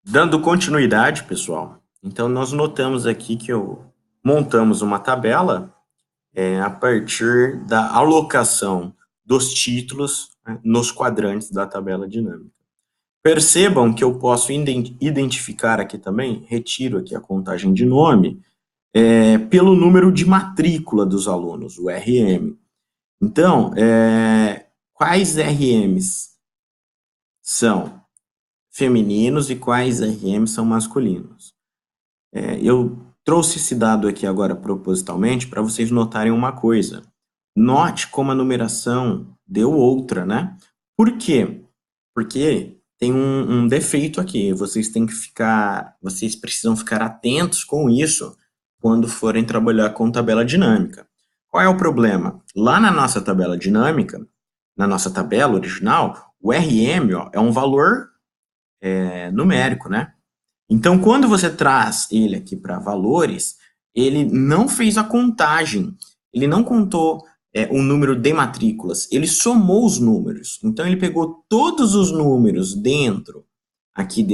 Dando continuidade, pessoal, então nós notamos aqui que montamos uma tabela a partir da alocação dos títulos, né, nos quadrantes da tabela dinâmica. Percebam que eu posso identificar aqui também, retiro aqui a contagem de nome, pelo número de matrícula dos alunos, o RM. Então, quais RMs são femininos e quais RMs são masculinos? Eu trouxe esse dado aqui agora propositalmente para vocês notarem uma coisa. Note como a numeração deu outra, né? Por quê? Porque tem um defeito aqui. Vocês precisam ficar atentos com isso quando forem trabalhar com tabela dinâmica. Qual é o problema? Lá na nossa tabela dinâmica, na nossa tabela original, o RM ó, é um valor numérico, né? Então, quando você traz ele aqui para valores, ele não fez a contagem, ele não contou o número de matrículas, ele somou os números. Então, ele pegou todos os números dentro aqui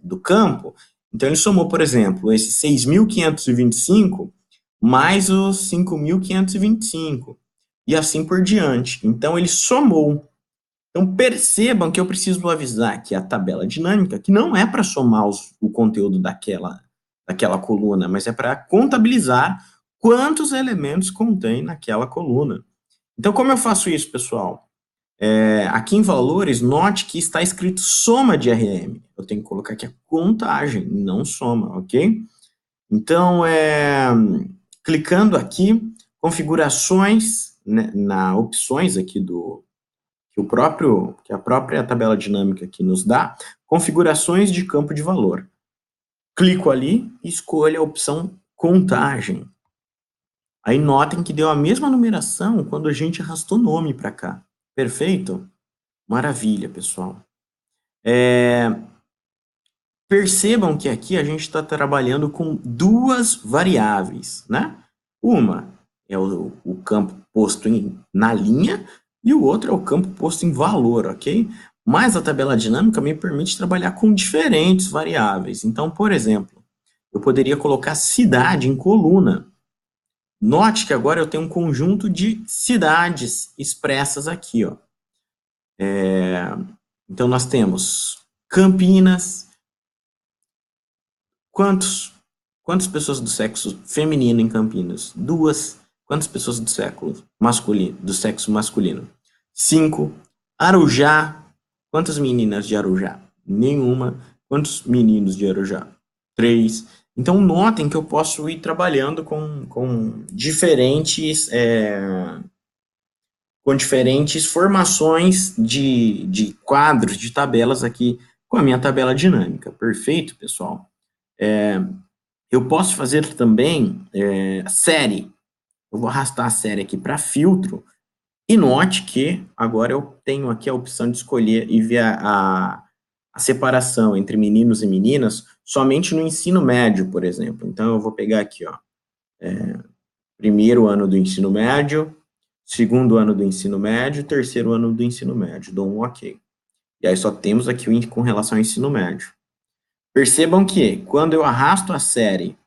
do campo. Então, ele somou, por exemplo, esse 6.525 mais os 5.525 e assim por diante. Então, ele somou. Então, percebam que eu preciso avisar que a tabela dinâmica, que não é para somar o conteúdo daquela coluna, mas é para contabilizar quantos elementos contém naquela coluna. Então, como eu faço isso, pessoal? Aqui em valores, note que está escrito soma de RM. Eu tenho que colocar aqui a contagem, não soma, ok? Então, clicando aqui, configurações, né, na opções aqui que a própria tabela dinâmica aqui nos dá, configurações de campo de valor. Clico ali e escolho a opção contagem. Aí notem que deu a mesma numeração quando a gente arrastou o nome para cá. Perfeito? Maravilha, pessoal. Percebam que aqui a gente está trabalhando com duas variáveis, né? Uma é o campo posto na linha e o outro é o campo posto em valor, ok? Mas a tabela dinâmica me permite trabalhar com diferentes variáveis. Então, por exemplo, eu poderia colocar cidade em coluna. Note que agora eu tenho um conjunto de cidades expressas aqui, ó. Então, nós temos Campinas. Quantas pessoas do sexo feminino em Campinas? 2. Quantas pessoas do sexo masculino? 5. Arujá. Quantas meninas de Arujá? Nenhuma. Quantos meninos de Arujá? 3. Então, notem que eu posso ir trabalhando com diferentes formações de quadros, de tabelas aqui com a minha tabela dinâmica. Perfeito, pessoal? Eu posso fazer também série. Eu vou arrastar a série aqui para filtro. E note que agora eu tenho aqui a opção de escolher e ver a separação entre meninos e meninas somente no ensino médio, por exemplo. Então, eu vou pegar aqui, ó, primeiro ano do ensino médio, segundo ano do ensino médio, terceiro ano do ensino médio. Dou um OK. E aí só temos aqui o com relação ao ensino médio. Percebam que quando eu arrasto a série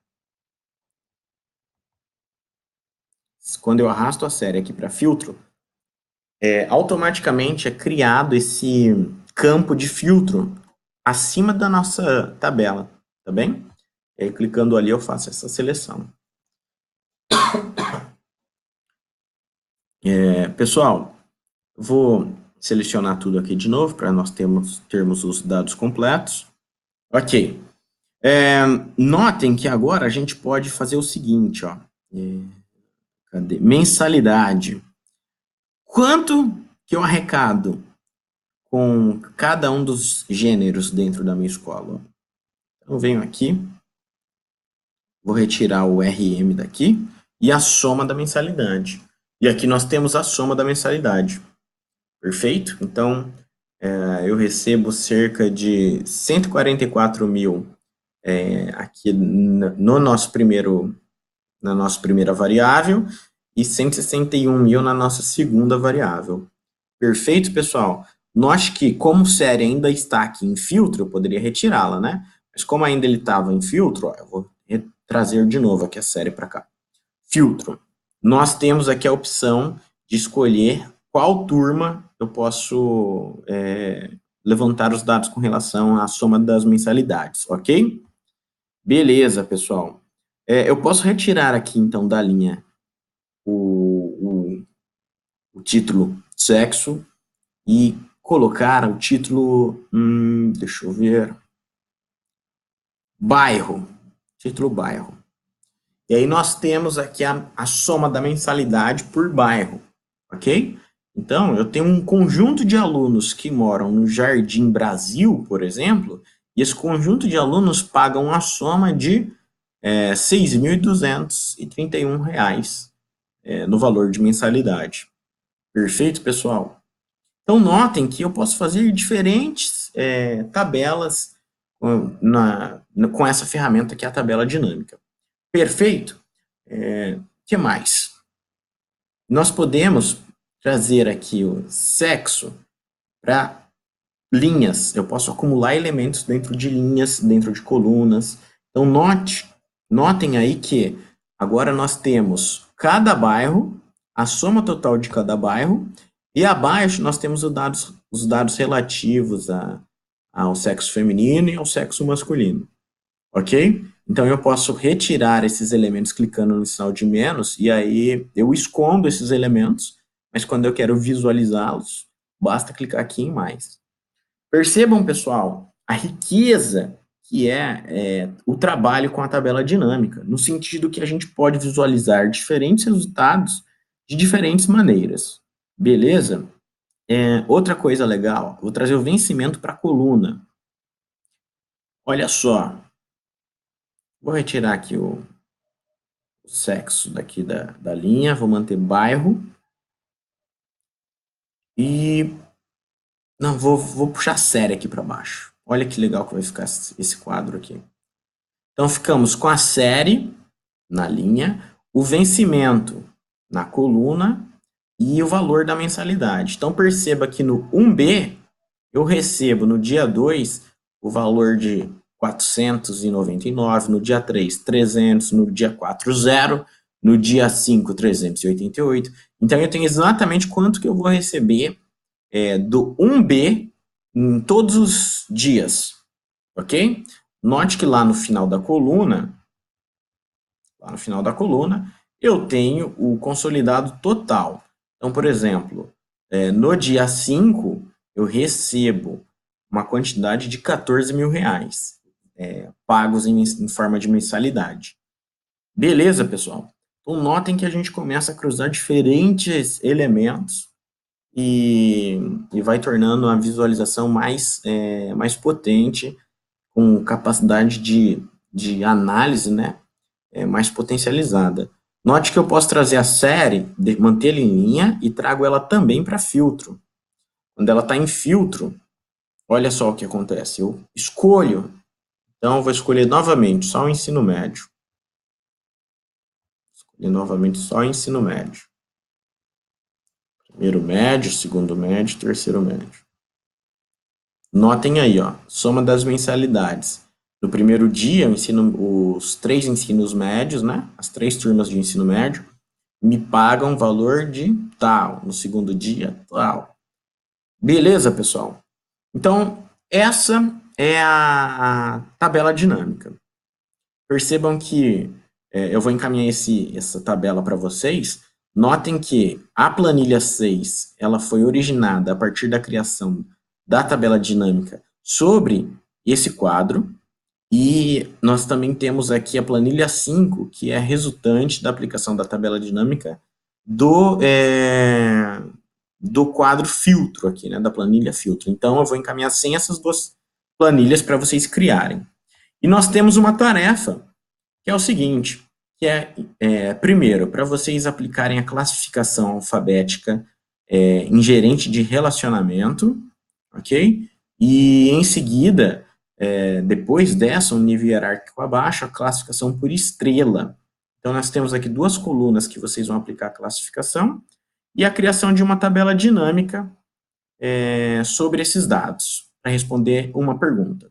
aqui para filtro, automaticamente é criado esse campo de filtro acima da nossa tabela, tá bem? E aí, clicando ali, eu faço essa seleção. Pessoal, vou selecionar tudo aqui de novo para nós termos os dados completos. Ok. Notem que agora a gente pode fazer o seguinte, ó. Cadê? Mensalidade. Quanto que eu arrecado com cada um dos gêneros dentro da minha escola? Então, eu venho aqui, vou retirar o RM daqui e a soma da mensalidade. E aqui nós temos a soma da mensalidade. Perfeito? Então, eu recebo cerca de 144 mil aqui no nosso na nossa primeira variável e 161 mil na nossa segunda variável. Perfeito, pessoal? Note que, como série ainda está aqui em filtro, eu poderia retirá-la, né? Mas como ainda ele estava em filtro, ó, eu vou trazer de novo aqui a série para cá. Filtro. Nós temos aqui a opção de escolher qual turma eu posso levantar os dados com relação à soma das mensalidades, ok? Beleza, pessoal. Eu posso retirar aqui, então, da linha o título sexo e colocar o título, deixa eu ver, bairro, título bairro. E aí nós temos aqui a soma da mensalidade por bairro, ok? Então, eu tenho um conjunto de alunos que moram no Jardim Brasil, por exemplo, e esse conjunto de alunos pagam a soma de R$ 6.231 no valor de mensalidade. Perfeito, pessoal? Então, notem que eu posso fazer diferentes tabelas com essa ferramenta que é a tabela dinâmica. Perfeito? Que mais? Nós podemos trazer aqui o sexo para linhas. Eu posso acumular elementos dentro de linhas, dentro de colunas. Então, notem aí que agora nós temos cada bairro, a soma total de cada bairro, e abaixo nós temos os dados relativos ao sexo feminino e ao sexo masculino. Ok? Então, eu posso retirar esses elementos clicando no sinal de menos, e aí eu escondo esses elementos, mas quando eu quero visualizá-los, basta clicar aqui em mais. Percebam, pessoal, a riqueza que é o trabalho com a tabela dinâmica, no sentido que a gente pode visualizar diferentes resultados de diferentes maneiras. Beleza? Outra coisa legal, vou trazer o vencimento para a coluna. Olha só, vou retirar aqui o sexo daqui da linha, vou manter bairro. E não, vou puxar série aqui para baixo. Olha que legal que vai ficar esse quadro aqui. Então, ficamos com a série na linha, o vencimento na coluna e o valor da mensalidade. Então, perceba que no 1B, eu recebo no dia 2 o valor de 499, no dia 3, 300, no dia 4, 0, no dia 5, 388. Então, eu tenho exatamente quanto que eu vou receber do 1B em todos os dias, ok? Note que lá no final da coluna, eu tenho o consolidado total. Então, por exemplo, no dia 5, eu recebo uma quantidade de R$ 14.000, pagos em forma de mensalidade. Beleza, pessoal? Então, notem que a gente começa a cruzar diferentes elementos e vai tornando a visualização mais potente, com capacidade de análise, né, mais potencializada. Note que eu posso trazer a série, mantê-la em linha e trago ela também para filtro. Quando ela está em filtro, olha só o que acontece. Eu escolho, então eu vou escolher novamente só o ensino médio. Escolher novamente só o ensino médio. Primeiro médio, segundo médio, terceiro médio. Notem aí, ó, soma das mensalidades. No primeiro dia, os 3 ensinos médios, né, as 3 turmas de ensino médio, me pagam valor de tal. No segundo dia, tal. Beleza, pessoal? Então, essa é a tabela dinâmica. Percebam que eu vou encaminhar essa tabela para vocês. Notem que a planilha 6 ela foi originada a partir da criação da tabela dinâmica sobre esse quadro. E nós também temos aqui a planilha 5, que é resultante da aplicação da tabela dinâmica do quadro filtro aqui, né, da planilha filtro. Então, eu vou encaminhar sem essas duas planilhas para vocês criarem. E nós temos uma tarefa, que é o seguinte, que primeiro, para vocês aplicarem a classificação alfabética em gerente de relacionamento, ok? E, em seguida, depois dessa, um nível hierárquico abaixo, a classificação por estrela. Então, nós temos aqui 2 colunas que vocês vão aplicar a classificação e a criação de uma tabela dinâmica sobre esses dados, para responder uma pergunta.